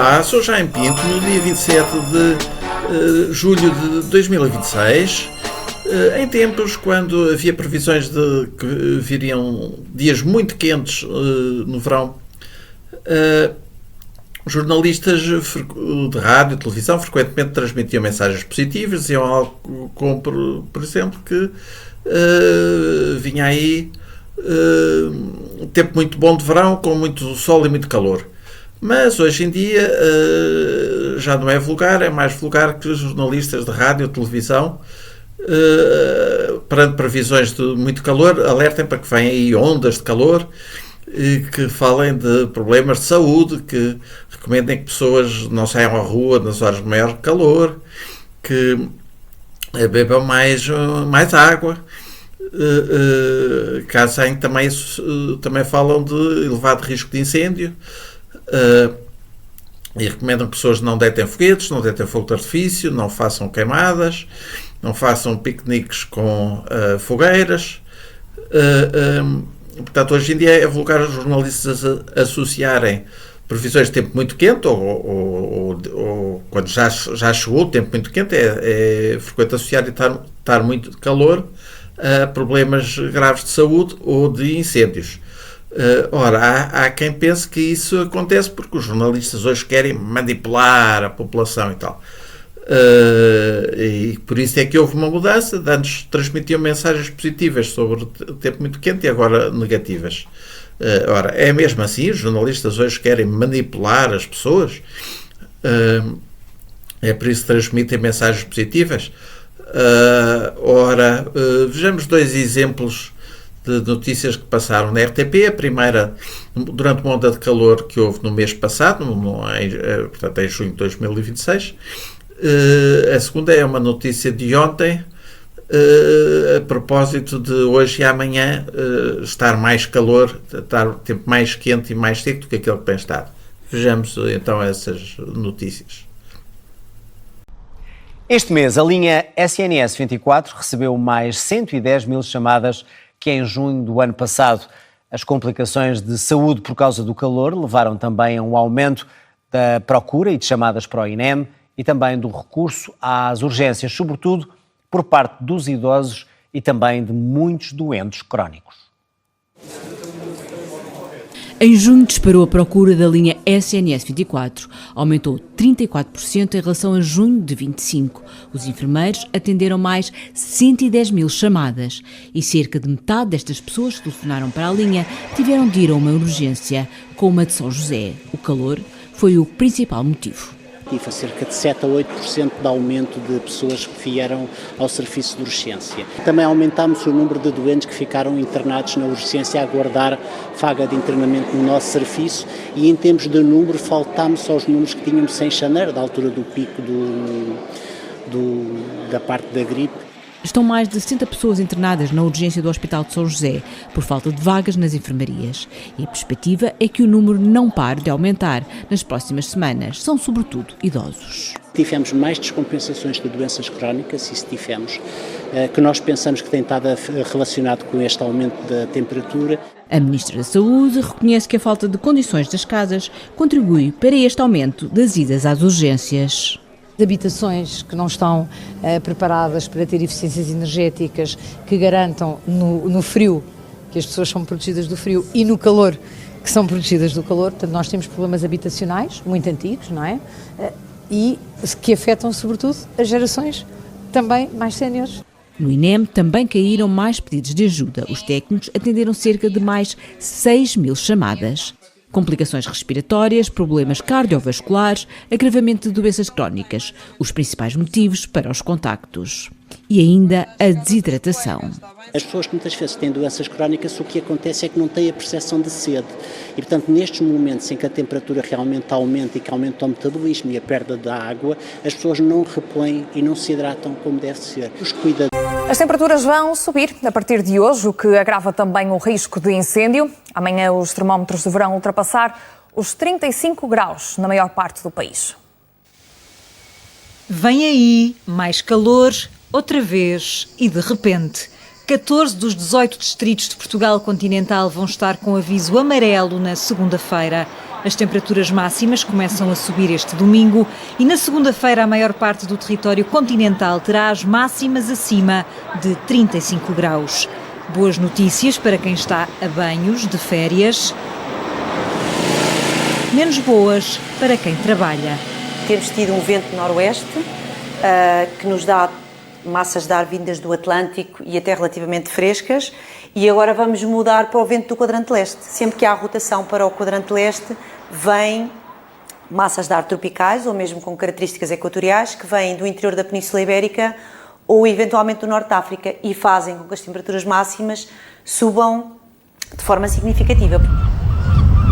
Olá, sou Jaime Pinto. No dia 27 de julho de 2026, em tempos quando havia previsões de que viriam dias muito quentes no verão, jornalistas de rádio e televisão frequentemente transmitiam mensagens positivas, diziam algo como, por exemplo, que vinha aí um tempo muito bom de verão, com muito sol e muito calor. Mas hoje em dia já não é vulgar, é mais vulgar que os jornalistas de rádio e televisão, perante previsões de muito calor, alertem para que venham aí ondas de calor, que falem de problemas de saúde, que recomendem que pessoas não saiam à rua nas horas de maior calor, que bebam mais água. Caso em também falam de elevado risco de incêndio, e recomendam que pessoas não deitem foguetes, não deitem fogo de artifício, não façam queimadas, não façam piqueniques com fogueiras. Portanto, hoje em dia é vulgar os jornalistas associarem previsões de tempo muito quente ou quando já chegou o tempo muito quente, é frequente associar estar muito calor a problemas graves de saúde ou de incêndios. Ora, há quem pense que isso acontece porque os jornalistas hoje querem manipular a população e tal. E por isso é que houve uma mudança. De antes transmitiam mensagens positivas sobre o tempo muito quente e agora negativas. Ora, é mesmo assim? Os jornalistas hoje querem manipular as pessoas? É por isso que transmitem mensagens positivas? Vejamos dois exemplos de notícias que passaram na RTP. A primeira, durante uma onda de calor que houve no mês passado, portanto em junho de 2026. A segunda é uma notícia de ontem, a propósito de hoje e amanhã estar mais calor, estar o tempo mais quente e mais seco do que aquele que tem estado. Vejamos então essas notícias. Este mês, a linha SNS 24 recebeu mais 110 mil chamadas que em junho do ano passado. As complicações de saúde por causa do calor levaram também a um aumento da procura e de chamadas para o INEM e também do recurso às urgências, sobretudo por parte dos idosos e também de muitos doentes crónicos. Em junho disparou a procura da linha SNS 24, aumentou 34% em relação a junho de 25. Os enfermeiros atenderam mais 110 mil chamadas e cerca de metade destas pessoas que telefonaram para a linha tiveram de ir a uma urgência, como a de São José. O calor foi o principal motivo. Tive cerca de 7 a 8% de aumento de pessoas que vieram ao serviço de urgência. Também aumentámos o número de doentes que ficaram internados na urgência a aguardar vaga de internamento no nosso serviço e em termos de número faltámos aos números que tínhamos em janeiro, da altura do pico da parte da gripe. Estão mais de 60 pessoas internadas na urgência do Hospital de São José por falta de vagas nas enfermarias. E a perspectiva é que o número não pare de aumentar nas próximas semanas. São sobretudo idosos. Tivemos mais descompensações de doenças crónicas, isso tivemos, que nós pensamos que tem estado relacionado com este aumento da temperatura. A Ministra da Saúde reconhece que a falta de condições das casas contribui para este aumento das idas às urgências. Habitações que não estão preparadas para ter eficiências energéticas que garantam no frio, que as pessoas são protegidas do frio, e no calor, que são protegidas do calor. Portanto, nós temos problemas habitacionais muito antigos, não é? E que afetam sobretudo as gerações também mais séniores. No INEM também caíram mais pedidos de ajuda. Os técnicos atenderam cerca de mais 6 mil chamadas. Complicações respiratórias, problemas cardiovasculares, agravamento de doenças crónicas, os principais motivos para os contactos. E ainda a desidratação. As pessoas que muitas vezes têm doenças crónicas, o que acontece é que não têm a percepção de sede. E, portanto, nestes momentos em que a temperatura realmente aumenta e que aumenta o metabolismo e a perda da água, as pessoas não repõem e não se hidratam como deve ser. Os cuidadores. As temperaturas vão subir a partir de hoje, o que agrava também o risco de incêndio. Amanhã os termómetros deverão ultrapassar os 35 graus na maior parte do país. Vem aí mais calor, outra vez e de repente. 14 dos 18 distritos de Portugal continental vão estar com aviso amarelo na segunda-feira. As temperaturas máximas começam a subir este domingo e na segunda-feira a maior parte do território continental terá as máximas acima de 35 graus. Boas notícias para quem está a banhos de férias, menos boas para quem trabalha. Temos tido um vento noroeste que nos dá massas de ar vindas do Atlântico e até relativamente frescas, e agora vamos mudar para o vento do quadrante leste. Sempre que há rotação para o quadrante leste, vêm massas de ar tropicais ou mesmo com características equatoriais que vêm do interior da Península Ibérica ou eventualmente do Norte de África e fazem com que as temperaturas máximas subam de forma significativa.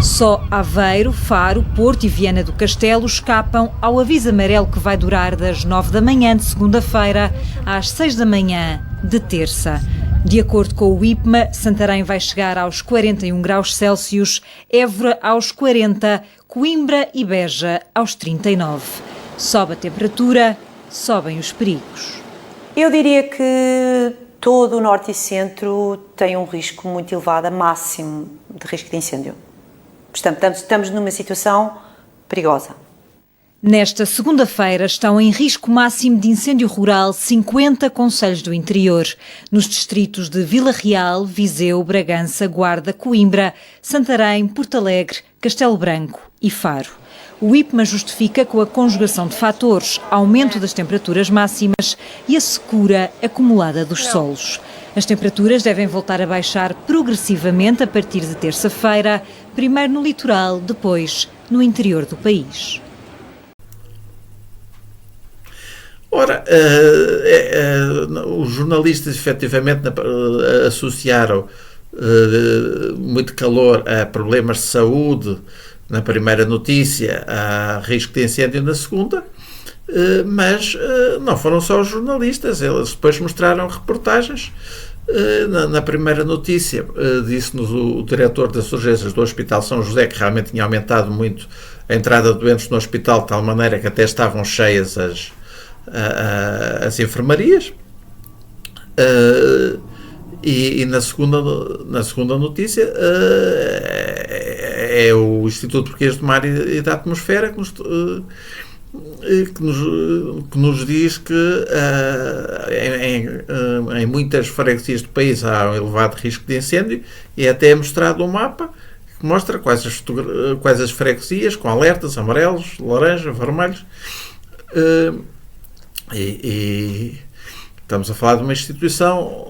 Só Aveiro, Faro, Porto e Viana do Castelo escapam ao aviso amarelo que vai durar das 9 da manhã de segunda-feira às 6 da manhã de terça. De acordo com o IPMA, Santarém vai chegar aos 41 graus Celsius, Évora aos 40, Coimbra e Beja aos 39. Sobe a temperatura, sobem os perigos. Eu diria que todo o norte e centro tem um risco muito elevado, máximo de risco de incêndio. Portanto, estamos numa situação perigosa. Nesta segunda-feira estão em risco máximo de incêndio rural 50 concelhos do interior, nos distritos de Vila Real, Viseu, Bragança, Guarda, Coimbra, Santarém, Porto Alegre, Castelo Branco e Faro. O IPMA justifica com a conjugação de fatores, aumento das temperaturas máximas e a secura acumulada dos solos. As temperaturas devem voltar a baixar progressivamente a partir de terça-feira, primeiro no litoral, depois no interior do país. Ora, os jornalistas efetivamente associaram muito calor a problemas de saúde na primeira notícia, a risco de incêndio na segunda, mas não foram só os jornalistas, eles depois mostraram reportagens. Na primeira notícia, disse-nos o diretor das urgências do Hospital São José que realmente tinha aumentado muito a entrada de doentes no hospital, de tal maneira que até estavam cheias as enfermarias. E na segunda notícia é o Instituto Português do Mar e da Atmosfera que nos diz que em muitas freguesias do país há um elevado risco de incêndio e até é mostrado um mapa que mostra quais as freguesias com alertas amarelos, laranja, vermelhos, e estamos a falar de uma instituição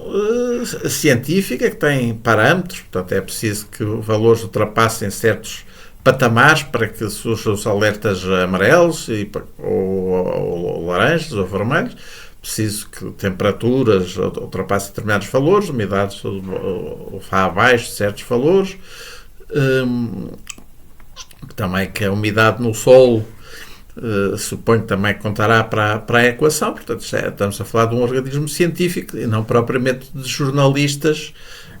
científica que tem parâmetros, portanto é preciso que os valores ultrapassem certos patamares para que surjam os alertas amarelos ou laranjas ou vermelhos. Preciso que temperaturas ultrapassem determinados valores, umidades vá abaixo de certos valores, também que a umidade no solo suponho que também contará para a equação. Portanto, estamos a falar de um organismo científico e não propriamente de jornalistas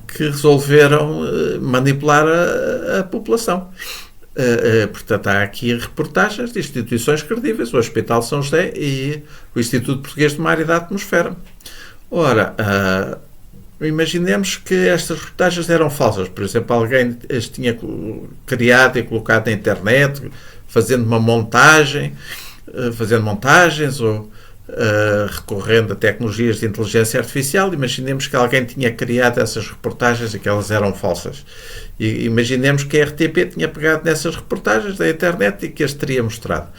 que resolveram manipular a população. Portanto, há aqui reportagens de instituições credíveis, o Hospital São José e o Instituto Português do Mar e da Atmosfera. Ora, imaginemos que estas reportagens eram falsas. Por exemplo, alguém as tinha criado e colocado na internet, fazendo montagens ou recorrendo a tecnologias de inteligência artificial. Imaginemos que alguém tinha criado essas reportagens e que elas eram falsas. E imaginemos que a RTP tinha pegado nessas reportagens da internet e que as teria mostrado.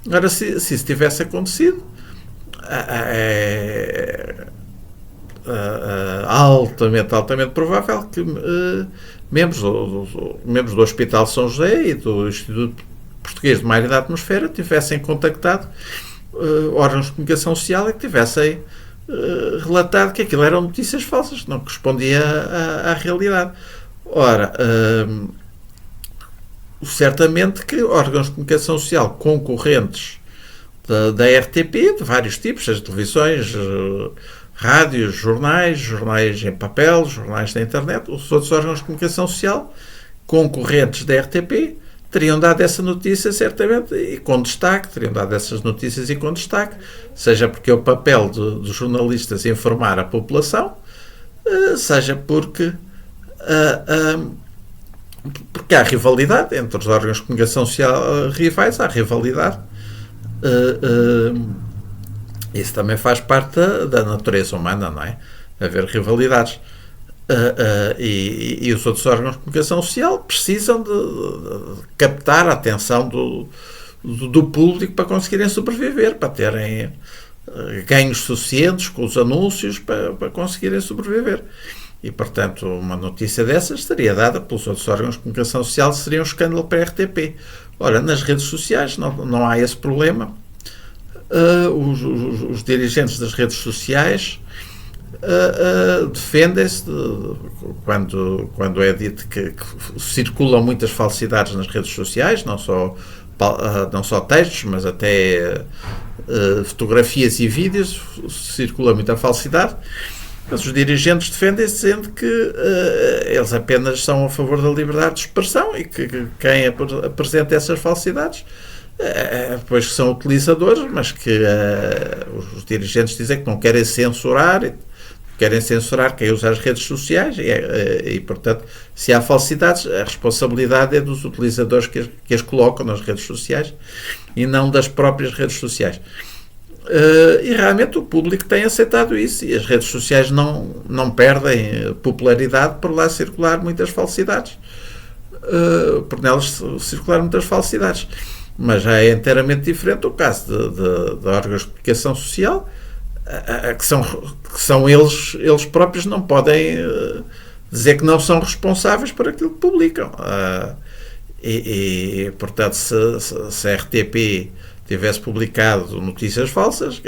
Agora, se isso tivesse acontecido, é altamente provável que membros do Hospital São José e do Instituto Português do Mar e da Atmosfera tivessem contactado órgãos de comunicação social e que tivessem relatado que aquilo eram notícias falsas, que não correspondia à realidade. Ora, certamente que órgãos de comunicação social concorrentes da RTP, de vários tipos, as televisões, rádios, jornais em papel, jornais na internet, os outros órgãos de comunicação social concorrentes da RTP, teriam dado essa notícia certamente e com destaque, teriam dado essas notícias e com destaque, seja porque é o papel dos jornalistas informar a população, seja porque porque há rivalidade entre os órgãos de comunicação social rivais, há rivalidade. Isso também faz parte da natureza humana, não é? Haver rivalidades. E os outros órgãos de comunicação social precisam de captar a atenção do público para conseguirem sobreviver, para terem ganhos suficientes com os anúncios para conseguirem sobreviver. E, portanto, uma notícia dessas seria dada pelos outros órgãos de comunicação social, seria um escândalo para a RTP. Ora, nas redes sociais não há esse problema. Os dirigentes das redes sociais defendem-se quando é dito que circulam muitas falsidades nas redes sociais, não só textos, mas até fotografias e vídeos, circula muita falsidade. Mas os dirigentes defendem-se dizendo que eles apenas são a favor da liberdade de expressão e que quem apresenta essas falsidades pois são utilizadores, mas que os dirigentes dizem que não querem censurar quem usa as redes sociais e, portanto, se há falsidades, a responsabilidade é dos utilizadores que as colocam nas redes sociais e não das próprias redes sociais. E realmente o público tem aceitado isso e as redes sociais não perdem popularidade por lá circular muitas falsidades, por nelas circular muitas falsidades. Mas já é inteiramente diferente o caso de órgãos de comunicação social, que são eles próprios não podem dizer que não são responsáveis por aquilo que publicam. Portanto, se a RTP tivesse publicado notícias falsas,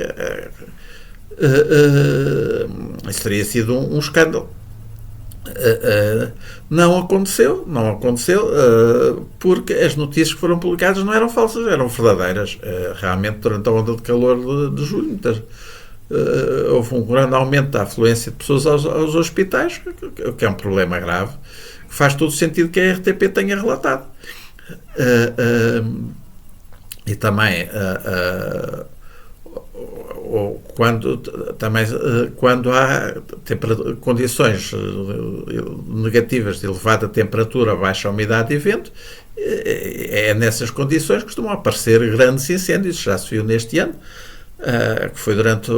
isso teria sido um escândalo. Não aconteceu, porque as notícias que foram publicadas não eram falsas, eram verdadeiras. Realmente, durante a onda de calor de julho, houve um grande aumento da afluência de pessoas aos hospitais, o que é um problema grave. Faz todo o sentido que a RTP tenha relatado. E também quando há condições negativas de elevada temperatura, baixa umidade e vento, é nessas condições que costumam aparecer grandes incêndios. Já se viu neste ano, que foi durante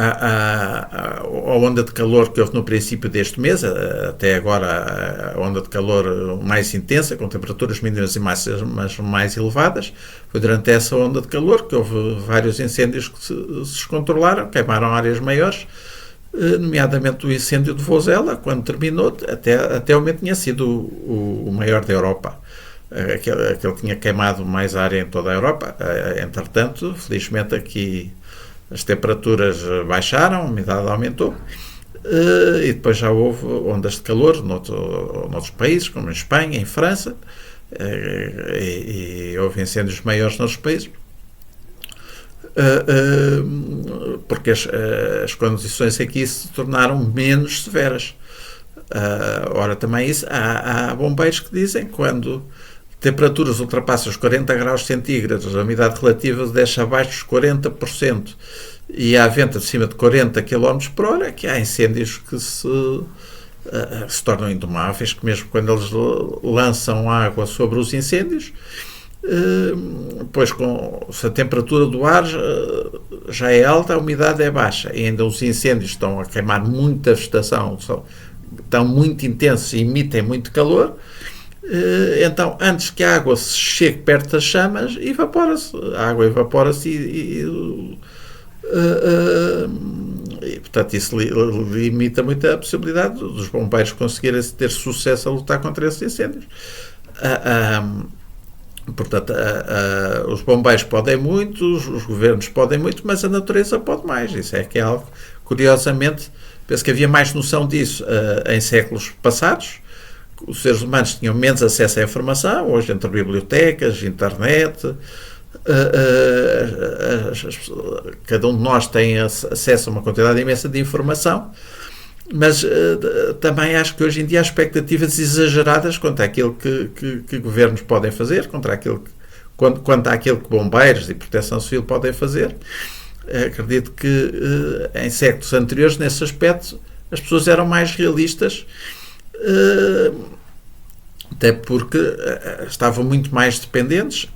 a onda de calor que houve no princípio deste mês, até agora a onda de calor mais intensa, com temperaturas mínimas e máximas mais elevadas. Foi durante essa onda de calor que houve vários incêndios que se descontrolaram, queimaram áreas maiores, nomeadamente o incêndio de Vozela, quando terminou, até o momento tinha sido o maior da Europa. Aquele tinha queimado mais área em toda a Europa. Entretanto, felizmente aqui as temperaturas baixaram, a umidade aumentou, e depois já houve ondas de calor noutros países, como em Espanha, em França, e houve incêndios maiores noutros países, porque as condições aqui se tornaram menos severas. Ora, também isso, há bombeiros que dizem que quando temperaturas ultrapassam os 40 graus centígrados, a umidade relativa deixa abaixo dos 40% e há vento acima de 40 km por hora, que há incêndios que se tornam indomáveis, que mesmo quando eles lançam água sobre os incêndios, pois se a temperatura do ar já é alta, a umidade é baixa, e ainda os incêndios estão a queimar muita vegetação, estão muito intensos e emitem muito calor. Então, antes que a água se chegue perto das chamas, a água evapora-se e portanto, isso limita muito a possibilidade dos bombeiros conseguirem ter sucesso a lutar contra esses incêndios. Portanto, os bombeiros podem muito, os governos podem muito, mas a natureza pode mais. Isso é que é algo, curiosamente, penso que havia mais noção disso em séculos passados. Os seres humanos tinham menos acesso à informação, hoje entre bibliotecas, internet, cada um de nós tem acesso a uma quantidade imensa de informação, mas também acho que hoje em dia há expectativas exageradas quanto àquilo que governos podem fazer, quanto àquilo que bombeiros e proteção civil podem fazer. Acredito que em séculos anteriores, nesse aspecto, as pessoas eram mais realistas até porque estavam muito mais dependentes,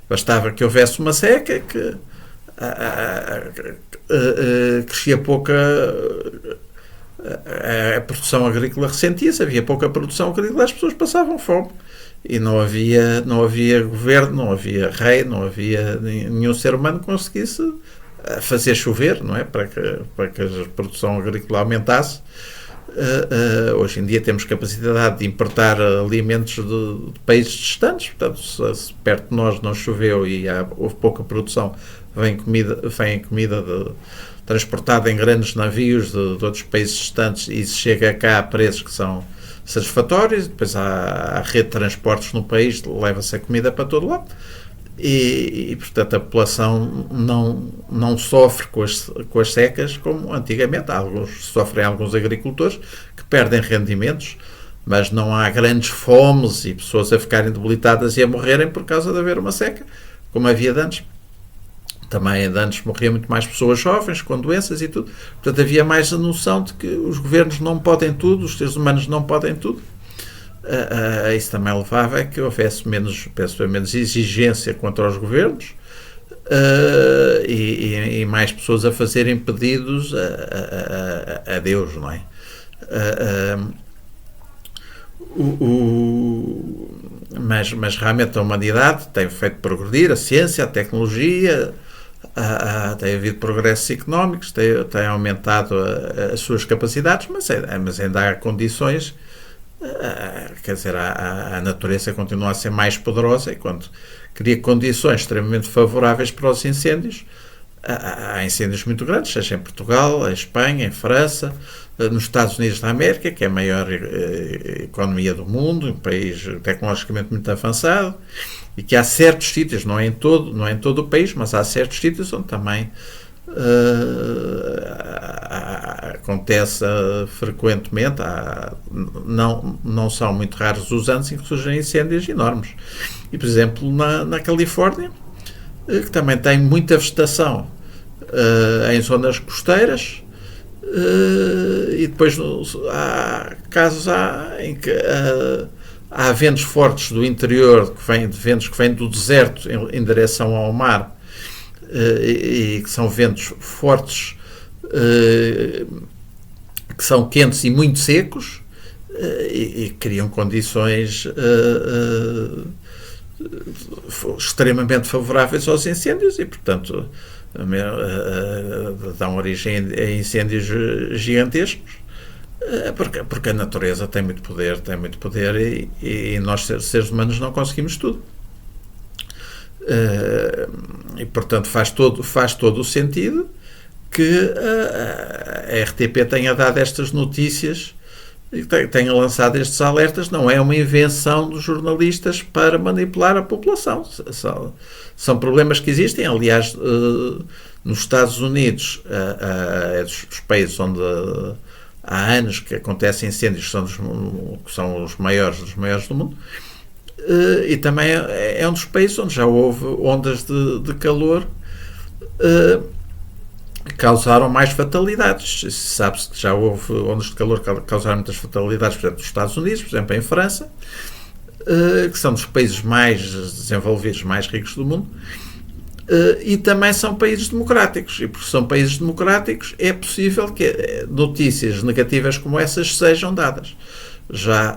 bastava que houvesse uma seca, que crescia pouca, a produção agrícola ressentia-se, havia pouca produção agrícola, as pessoas passavam fome. E não havia governo, não havia rei, não havia nenhum ser humano que conseguisse fazer chover, não é? Para que a produção agrícola aumentasse. Hoje em dia temos capacidade de importar alimentos de países distantes, portanto, se perto de nós não choveu e houve pouca produção, vem comida transportada em grandes navios de outros países distantes e se chega cá a preços que são satisfatórios. Depois há rede de transportes no país, leva-se a comida para todo lado e portanto a população não sofre com as secas como antigamente. Sofrem alguns agricultores que perdem rendimentos, mas não há grandes fomes e pessoas a ficarem debilitadas e a morrerem por causa de haver uma seca, como havia de antes. Também de antes morriam muito mais pessoas jovens, com doenças e tudo. Portanto, havia mais a noção de que os governos não podem tudo, os seres humanos não podem tudo. Isso também levava a que houvesse menos exigência contra os governos e mais pessoas a fazerem pedidos a Deus, não é? Mas realmente a humanidade tem feito progredir, a ciência, a tecnologia, tem havido progressos económicos, tem aumentado as suas capacidades, mas ainda há condições, quer dizer, a natureza continua a ser mais poderosa e quando cria condições extremamente favoráveis para os incêndios, há incêndios muito grandes, seja em Portugal, em Espanha, em França, nos Estados Unidos da América, que é a maior economia do mundo, um país tecnologicamente muito avançado, e que há certos sítios, não é em todo o país, mas há certos sítios onde também acontece frequentemente, não são muito raros os anos em que surgem incêndios enormes. E, por exemplo, na Califórnia, que também tem muita vegetação em zonas costeiras, e depois há casos em que há ventos fortes do interior, ventos que vêm do deserto em direção ao mar, e que são ventos fortes, que são quentes e muito secos, e criam condições extremamente favoráveis aos incêndios e, portanto, dão origem a incêndios gigantescos, porque a natureza tem muito poder e nós, seres humanos, não conseguimos tudo. E, portanto, faz todo o sentido que a RTP tenha dado estas notícias e tenha lançado estes alertas. Não é uma invenção dos jornalistas para manipular a população. São problemas que existem. Aliás, nos Estados Unidos, é dos países onde há anos que acontecem incêndios que são os maiores do mundo, e também é um dos países onde já houve ondas de calor que causaram mais fatalidades. Sabe-se que já houve ondas de calor que causaram muitas fatalidades, por exemplo, nos Estados Unidos, por exemplo, em França, que são dos países mais desenvolvidos, mais ricos do mundo, e também são países democráticos, e porque são países democráticos é possível que notícias negativas como essas sejam dadas. Já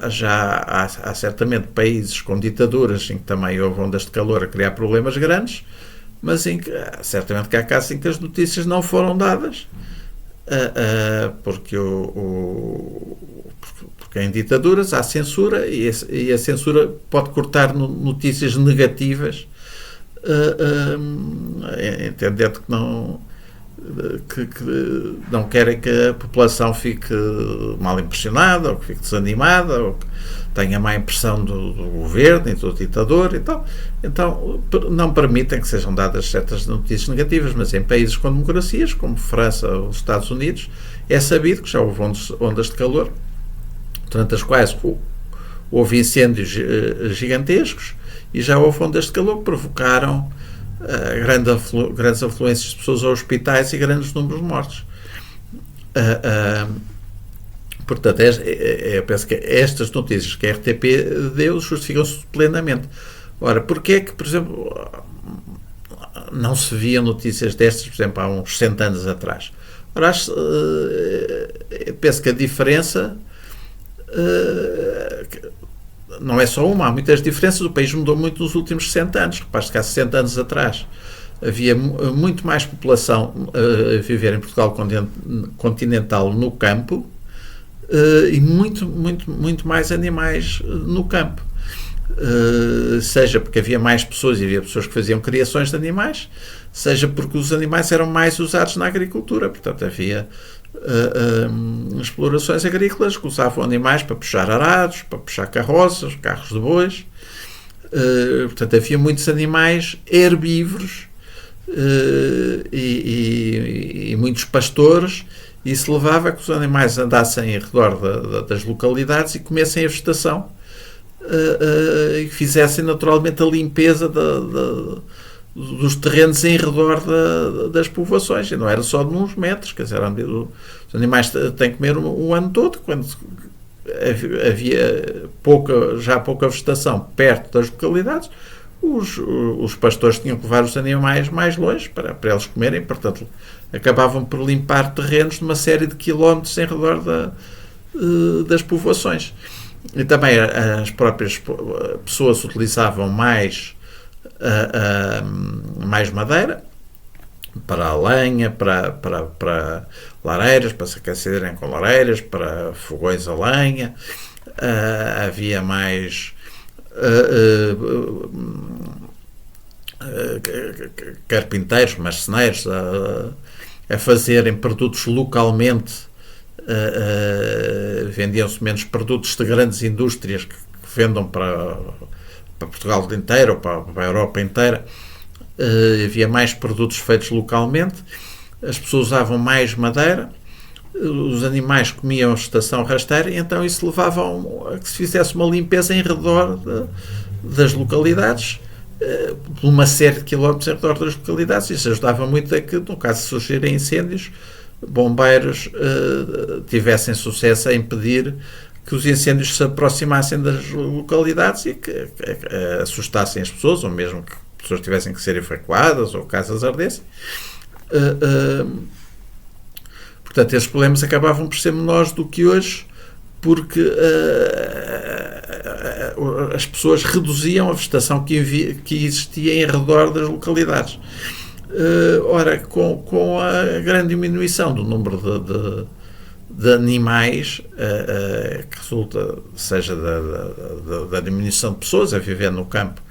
há certamente países com ditaduras em que também houve ondas de calor a criar problemas grandes, mas certamente que há casos em que as notícias não foram dadas, porque em ditaduras há censura e a censura pode cortar notícias negativas, entendendo que não querem que a população fique mal impressionada, ou que fique desanimada, ou que tenha má impressão do governo e do ditador e tal. Então não permitem que sejam dadas certas notícias negativas, mas em países com democracias, como França ou os Estados Unidos, é sabido que já houve ondas de calor, durante as quais houve incêndios gigantescos, e já houve ondas de calor que provocaram grandes afluências de pessoas aos hospitais e grandes números de mortes. Portanto, eu penso que estas notícias que a RTP deu justificam-se plenamente. Ora, porquê é que, por exemplo, não se via notícias destas, por exemplo, há uns 100 anos atrás? Ora, eu penso que a diferença não é só uma, há muitas diferenças. O país mudou muito nos últimos 60 anos. Repare-se que há 60 anos atrás havia muito mais população a viver em Portugal continental no campo e muito mais animais no campo. Seja porque havia mais pessoas e havia pessoas que faziam criações de animais, seja porque os animais eram mais usados na agricultura. Portanto, havia explorações agrícolas que usavam animais para puxar arados, para puxar carroças, carros de bois. Portanto, havia muitos animais herbívoros e muitos pastores, e isso levava a que os animais andassem em redor das localidades e comessem a vegetação e fizessem naturalmente a limpeza dos terrenos em redor das povoações, e não era só de uns metros, quer dizer, os animais têm que comer o ano todo. Quando havia já pouca vegetação perto das localidades, os pastores tinham que levar os animais mais longe para eles comerem, portanto acabavam por limpar terrenos de uma série de quilómetros em redor das povoações. E também as próprias pessoas utilizavam mais madeira para a lenha, para lareiras, para se aquecerem com lareiras, para fogões a lenha. Havia mais carpinteiros, marceneiros a fazerem produtos localmente. Vendiam-se menos produtos de grandes indústrias que vendam para Portugal inteiro ou para a Europa inteira. Havia mais produtos feitos localmente, as pessoas usavam mais madeira, os animais comiam a vegetação rasteira, e então isso levava a que se fizesse uma limpeza em redor das localidades, por uma série de quilómetros em redor das localidades. Isso ajudava muito a que, no caso de surgirem incêndios, bombeiros tivessem sucesso a impedir que os incêndios se aproximassem das localidades e que assustassem as pessoas, ou mesmo que pessoas tivessem que ser evacuadas ou casas ardessem. Portanto, esses problemas acabavam por ser menores do que hoje, porque as pessoas reduziam a vegetação que existia em redor das localidades. Ora, com a grande diminuição do número de animais que resulta, seja da diminuição de pessoas a viver no campo,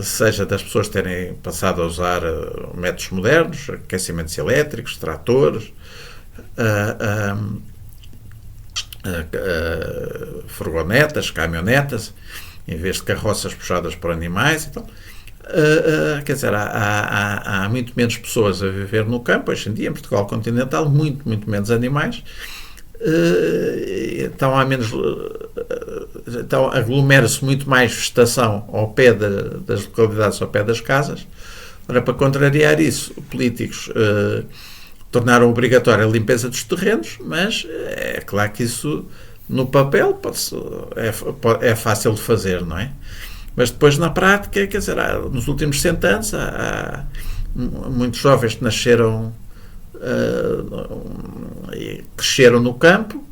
seja das pessoas terem passado a usar métodos modernos, aquecimentos elétricos, tratores, furgonetas, caminhonetas, em vez de carroças puxadas por animais. Então, quer dizer, há muito menos pessoas a viver no campo hoje em dia, em Portugal continental, muito menos animais. Então então aglomera-se muito mais vegetação ao pé das localidades, ao pé das casas. Ora, para contrariar isso, políticos tornaram obrigatória a limpeza dos terrenos, mas é claro que isso no papel é fácil de fazer, não é? Mas depois na prática, quer dizer, nos últimos 100 anos há muitos jovens que nasceram e cresceram no campo,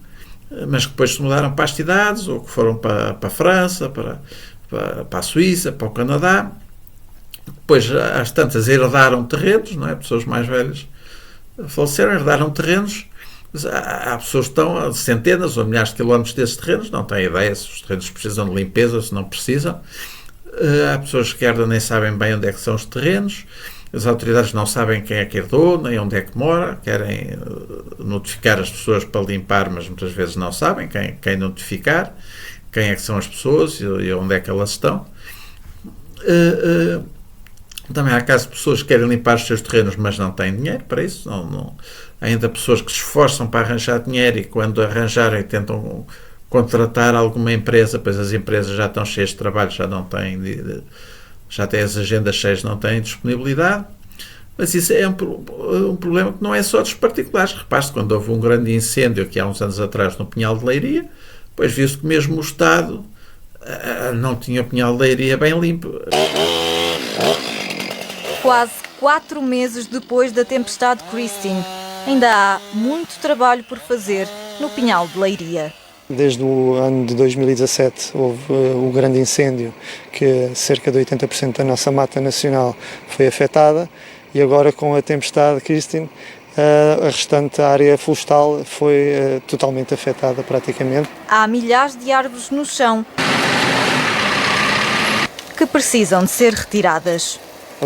mas que depois se mudaram para as cidades, ou que foram para a França, para a Suíça, para o Canadá. Depois, às tantas, herdaram terrenos, não é? Pessoas mais velhas faleceram, herdaram terrenos. Há pessoas que estão a centenas ou milhares de quilómetros desses terrenos, não têm ideia se os terrenos precisam de limpeza, se não precisam. Há pessoas que herdam, nem sabem bem onde é que são os terrenos. As autoridades não sabem quem é que herdou, nem onde é que mora, querem notificar as pessoas para limpar, mas muitas vezes não sabem quem notificar, quem é que são as pessoas e onde é que elas estão. Também há casos de pessoas que querem limpar os seus terrenos, mas não têm dinheiro para isso. Há ainda pessoas que se esforçam para arranjar dinheiro e quando arranjarem tentam contratar alguma empresa, pois as empresas já estão cheias de trabalho, já têm as agendas cheias, não têm disponibilidade. Mas isso é um problema que não é só dos particulares. Repare-se, quando houve um grande incêndio aqui há uns anos atrás no Pinhal de Leiria, depois viu-se que mesmo o Estado não tinha o Pinhal de Leiria bem limpo. Quase 4 meses depois da tempestade Christine, ainda há muito trabalho por fazer no Pinhal de Leiria. Desde o ano de 2017 houve o grande incêndio, que cerca de 80% da nossa mata nacional foi afetada, e agora com a tempestade Christine a restante área florestal foi totalmente afetada praticamente. Há milhares de árvores no chão que precisam de ser retiradas.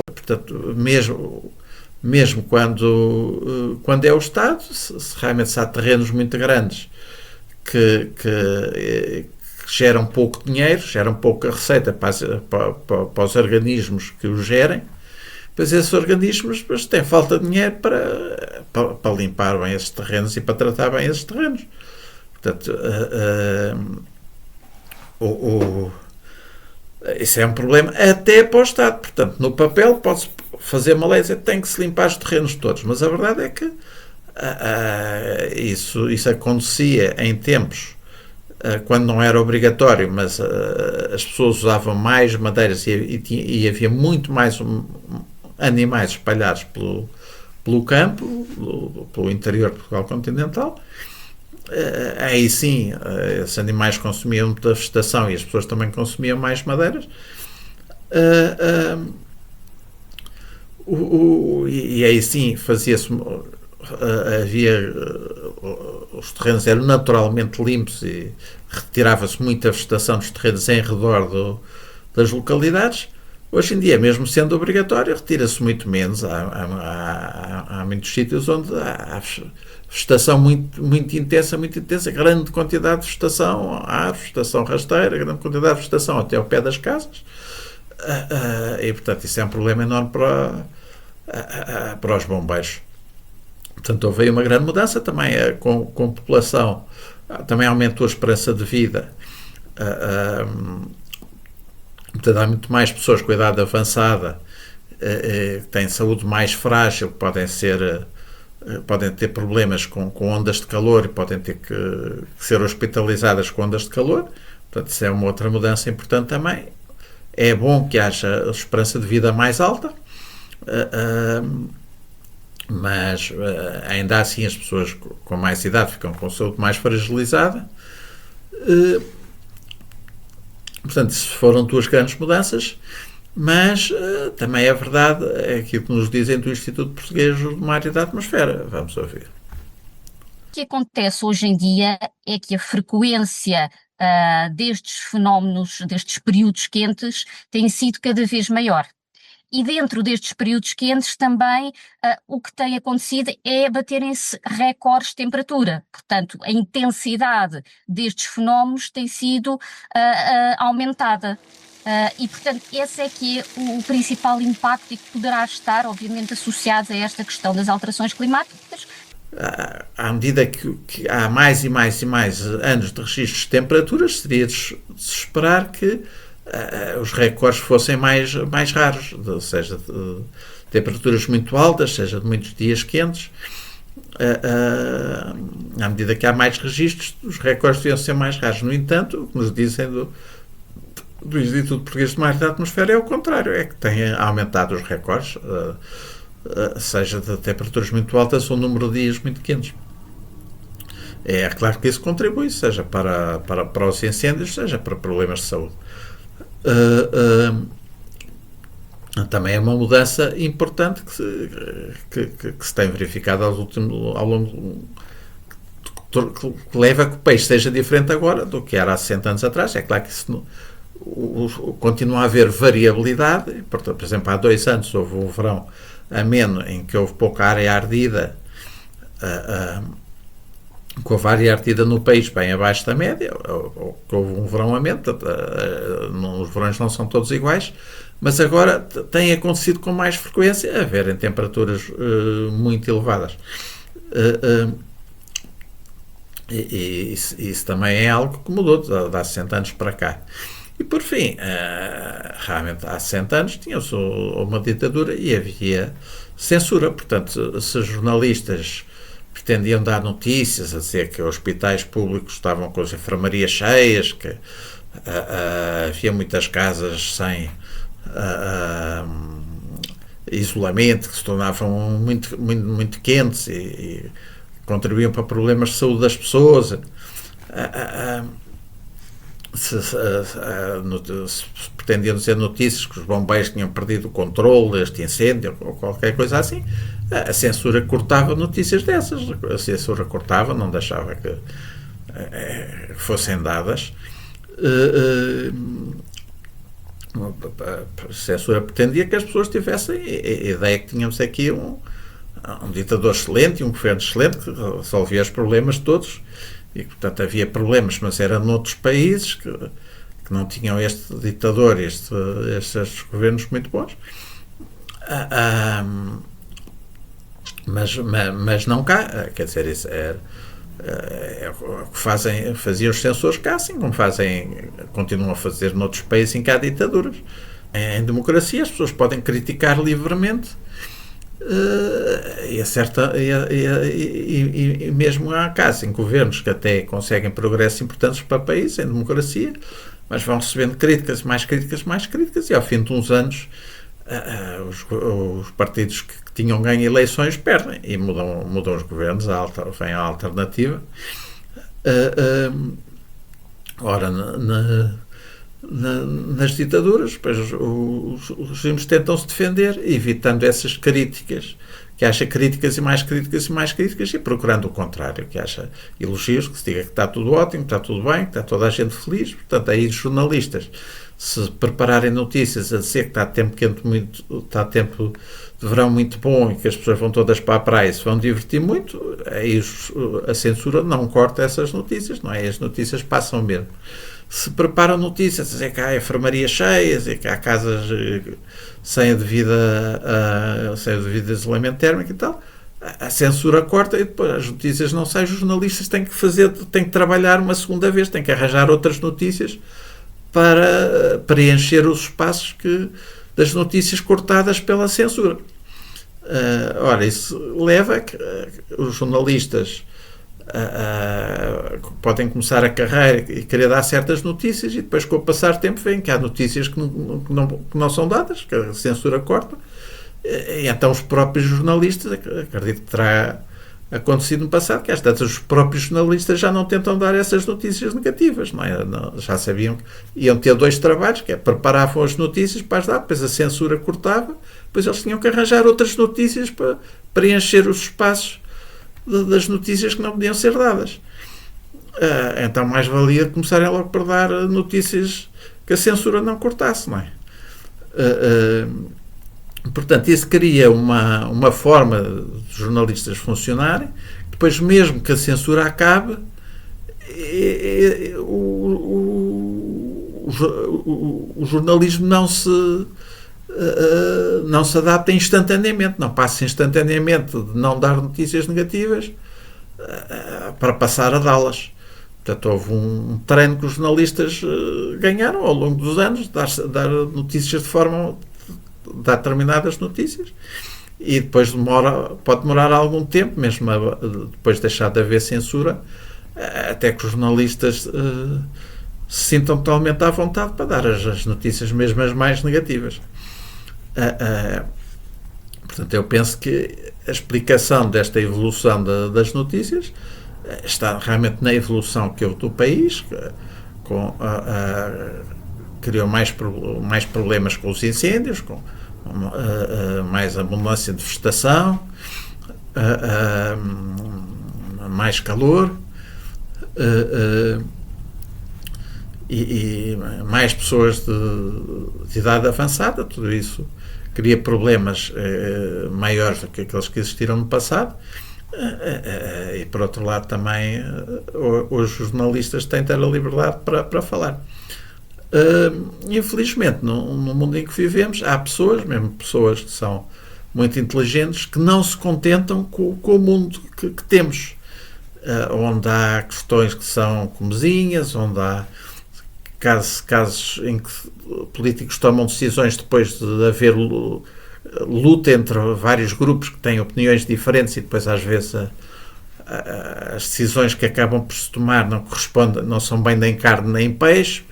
Portanto, mesmo quando é o Estado, se realmente se há terrenos muito grandes que geram pouco dinheiro, geram pouca receita para os organismos que os gerem, pois esses organismos têm falta de dinheiro para limpar bem esses terrenos e para tratar bem esses terrenos. Portanto, isso é um problema até para o Estado. Portanto, no papel pode-se fazer uma lei dizer que tem que se limpar os terrenos todos, mas a verdade é que isso acontecia em tempos quando não era obrigatório, mas as pessoas usavam mais madeiras e havia muito mais animais espalhados pelo campo, pelo interior de Portugal continental. Aí sim, esses animais consumiam muita vegetação e as pessoas também consumiam mais madeiras. E aí sim fazia-se, os terrenos eram naturalmente limpos e retirava-se muita vegetação dos terrenos em redor das localidades. Hoje em dia, mesmo sendo obrigatório, retira-se muito menos. Há muitos sítios onde há vegetação muito intensa, grande quantidade de vegetação, há vegetação rasteira, grande quantidade de vegetação até ao pé das casas. E, portanto, isso é um problema enorme para os bombeiros. Portanto, houve aí uma grande mudança também com a população, também aumentou a esperança de vida. Portanto, há muito mais pessoas com idade avançada que têm saúde mais frágil, podem ter problemas com ondas de calor e podem ter que ser hospitalizadas com ondas de calor. Portanto, isso é uma outra mudança importante também. É bom que haja esperança de vida mais alta, mas ainda assim as pessoas com mais idade ficam com a saúde mais fragilizada. Portanto, isso foram duas grandes mudanças, mas também é verdade aquilo que nos dizem do Instituto Português do Mar e da Atmosfera. Vamos ouvir. O que acontece hoje em dia é que a frequência destes fenómenos, destes períodos quentes, tem sido cada vez maior. E dentro destes períodos quentes também o que tem acontecido é baterem-se recordes de temperatura. Portanto, a intensidade destes fenómenos tem sido aumentada. E, portanto, esse é que é o principal impacto e que poderá estar, obviamente, associado a esta questão das alterações climáticas. À medida que há mais e mais e mais anos de registros de temperaturas, seria de se esperar que os recordes fossem mais raros, seja de temperaturas muito altas, seja de muitos dias quentes. À medida que há mais registros, os recordes deviam ser mais raros. No entanto, o que nos dizem do Instituto Português do Mar e da Atmosfera é o contrário, é que têm aumentado os recordes, seja de temperaturas muito altas ou número de dias muito quentes. É claro que isso contribui, seja para os incêndios, seja para problemas de saúde. Também é uma mudança importante que se tem verificado ao longo que leva a que o peixe seja diferente agora do que era há 60 anos atrás. É claro que isso continua a haver variabilidade. Portanto, por exemplo, há 2 anos houve um verão ameno em que houve pouca área ardida, com a área ardida no país bem abaixo da média, ou que houve um verão ameno. Os verões não são todos iguais, mas agora tem acontecido com mais frequência haverem temperaturas muito elevadas. E isso também é algo que mudou de há 60 anos para cá. E por fim, realmente há 60 anos tinha-se uma ditadura e havia censura. Portanto, se jornalistas pretendiam dar notícias a dizer que hospitais públicos estavam com as enfermarias cheias, que havia muitas casas sem isolamento, que se tornavam muito quentes e contribuíam para problemas de saúde das pessoas. Se pretendiam dizer notícias que os bombeiros tinham perdido o controle deste incêndio ou qualquer coisa assim, a censura cortava notícias dessas. A censura cortava, não deixava que fossem dadas. A censura pretendia que as pessoas tivessem a ideia que tínhamos aqui um ditador excelente, um governo excelente que resolvia os problemas todos, e portanto havia problemas, mas era noutros países que não tinham este ditador, estes governos muito bons, mas não cá, quer dizer, isso é o que faziam os censores cá, assim como continuam a fazer noutros países em que há ditaduras. Em democracia as pessoas podem criticar livremente, e mesmo há casos em governos que até conseguem progressos importantes para o país, em democracia, mas vão recebendo críticas, mais críticas, e ao fim de uns anos os partidos que tinham ganho eleições perdem e mudam os governos, vem a alternativa. Ora, nas ditaduras, pois, os regimes tentam-se defender, evitando essas críticas, que acha críticas e mais críticas, e procurando o contrário, que acha elogios, que se diga que está tudo ótimo, que está tudo bem, que está toda a gente feliz. Portanto, aí os jornalistas, se prepararem notícias a dizer que está tempo quente, está tempo de verão muito bom e que as pessoas vão todas para a praia e se vão divertir muito, aí a censura não corta essas notícias, não é? As notícias passam mesmo. Se preparam notícias a dizer que há enfermarias cheias e que há casas sem a devida isolamento térmico e tal, a censura corta e depois as notícias não saem, os jornalistas têm que trabalhar uma segunda vez, têm que arranjar outras notícias para preencher os espaços das notícias cortadas pela censura. Ora, isso leva a que os jornalistas podem começar a carreira e querer dar certas notícias, e depois, com o passar do tempo, veem que há notícias que não são dadas, que a censura corta, e então os próprios jornalistas, acredito que terá acontecido no passado, que às tantas os próprios jornalistas já não tentam dar essas notícias negativas, não é? Já sabiam que iam ter dois trabalhos, que preparavam as notícias para as dar, depois a censura cortava, depois eles tinham que arranjar outras notícias para preencher os espaços das notícias que não podiam ser dadas. Então mais valia começarem logo por dar notícias que a censura não cortasse, não é? Portanto, isso cria uma forma de jornalistas funcionarem, depois mesmo que a censura acabe, o jornalismo não se adapta instantaneamente, não passa instantaneamente de não dar notícias negativas para passar a dá-las. Portanto, houve um treino que os jornalistas ganharam ao longo dos anos, dar notícias dar determinadas notícias, e depois pode demorar algum tempo, mesmo depois de deixar de haver censura, até que os jornalistas se sintam totalmente à vontade para dar as notícias mesmo as mais negativas. Portanto, eu penso que a explicação desta evolução das notícias está realmente na evolução que houve do país, criou mais problemas com os incêndios, com mais abundância de vegetação, mais calor, e mais pessoas de idade avançada. Tudo isso cria problemas maiores do que aqueles que existiram no passado. E por outro lado também hoje os jornalistas têm ter a liberdade para falar. Infelizmente no mundo em que vivemos há pessoas, mesmo pessoas que são muito inteligentes, que não se contentam com o mundo que temos, onde há questões que são comezinhas, onde há casos em que políticos tomam decisões depois de haver luta entre vários grupos que têm opiniões diferentes e depois às vezes as decisões que acabam por se tomar não correspondem, não são bem nem carne nem peixe,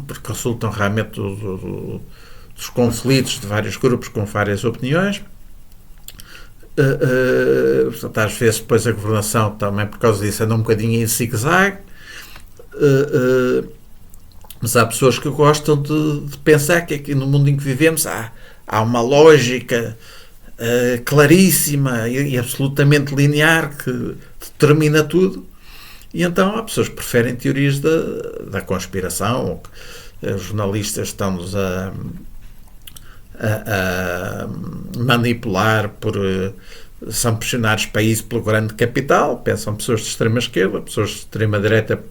porque resultam realmente dos conflitos de vários grupos com várias opiniões. Portanto, às vezes depois a governação também por causa disso anda um bocadinho em zigue-zague, mas há pessoas que gostam de pensar que aqui no mundo em que vivemos há uma lógica claríssima e absolutamente linear que determina tudo, e então há pessoas que preferem teorias da conspiração. Os jornalistas estão-nos a manipular são pressionados para isso pelo grande capital. Pensam pessoas de extrema esquerda, pessoas de extrema direita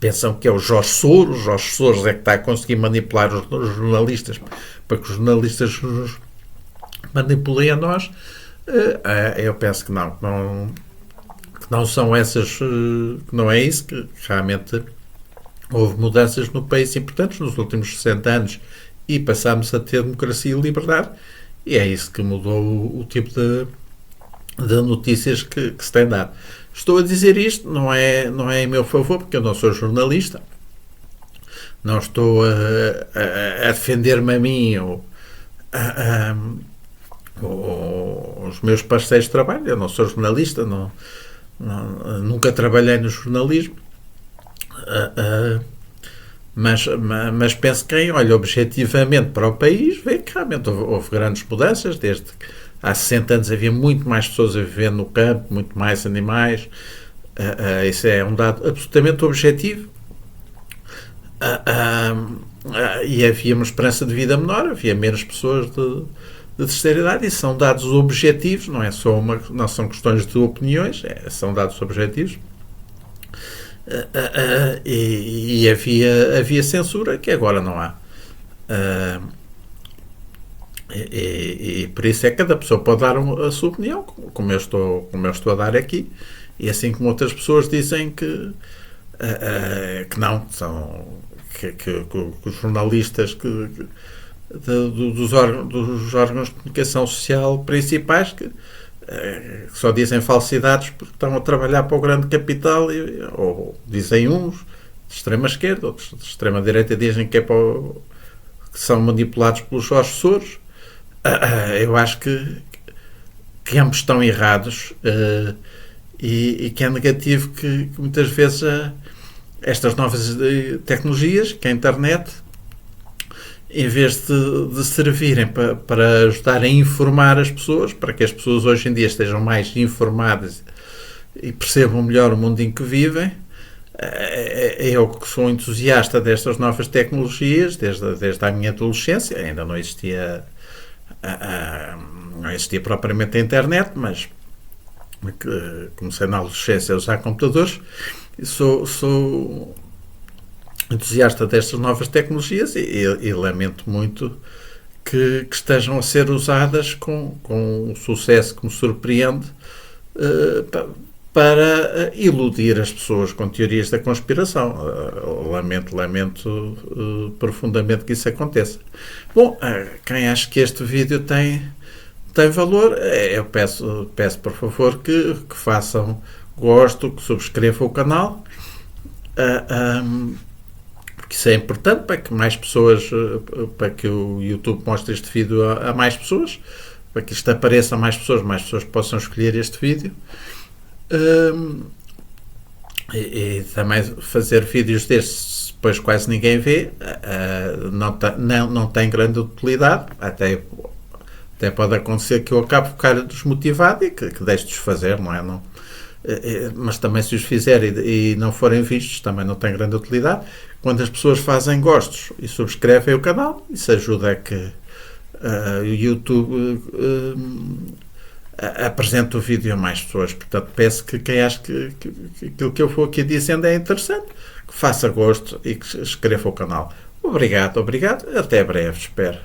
pensam que é o Jorge Soros. O Jorge Soros é que está a conseguir manipular os jornalistas para que os jornalistas nos manipulem a nós. Eu penso que não são essas, que não é isso, que realmente houve mudanças no país importantes nos últimos 60 anos e passámos a ter democracia e liberdade, e é isso que mudou o tipo de notícias que se tem dado. Estou a dizer isto, não é em meu favor, porque eu não sou jornalista, não estou a defender-me a mim ou os meus parceiros de trabalho. Eu não sou jornalista, nunca trabalhei no jornalismo, mas penso que quem olha objetivamente para o país vê que realmente houve grandes mudanças. Desde há 60 anos havia muito mais pessoas a viver no campo, muito mais animais. Isso é um dado absolutamente objetivo. E havia uma esperança de vida menor, havia menos pessoas de terceira idade. Isso são dados objetivos, não são questões de opiniões, são dados objetivos. E havia censura que agora não há. E por isso é que cada pessoa pode dar a sua opinião, como eu estou a dar aqui, e assim como outras pessoas dizem que não, que os jornalistas dos órgãos de comunicação social principais que só dizem falsidades porque estão a trabalhar para o grande capital, ou dizem uns de extrema esquerda, outros de extrema direita dizem que que são manipulados pelos Jorge Soros. Eu acho que ambos estão errados, e que é negativo que muitas vezes estas novas tecnologias, que a internet, em vez de servirem para ajudar a informar as pessoas, para que as pessoas hoje em dia estejam mais informadas e percebam melhor o mundo em que vivem. Eu que sou entusiasta destas novas tecnologias desde a minha adolescência, ainda não existia propriamente a internet, mas comecei na adolescência a usar computadores, e sou entusiasta destas novas tecnologias e lamento muito que estejam a ser usadas com um sucesso que me surpreende, para iludir as pessoas com teorias da conspiração. Lamento profundamente que isso aconteça. Bom, quem acha que este vídeo tem valor, eu peço por favor que façam gosto, que subscrevam o canal, porque isso é importante para que mais pessoas, para que o YouTube mostre este vídeo a mais pessoas, para que isto apareça a mais pessoas possam escolher este vídeo. E também fazer vídeos destes depois quase ninguém vê, não tem grande utilidade, até pode acontecer que eu acabe de ficar desmotivado e que deixe de os fazer, não é? Mas também se os fizer e não forem vistos, também não tem grande utilidade. Quando as pessoas fazem gostos e subscrevem o canal, isso ajuda a que o YouTube apresente o vídeo a mais pessoas. Portanto, peço que quem acha que aquilo que eu vou aqui dizendo é interessante, que faça gosto e que inscreva o canal. Obrigado, até breve, espero.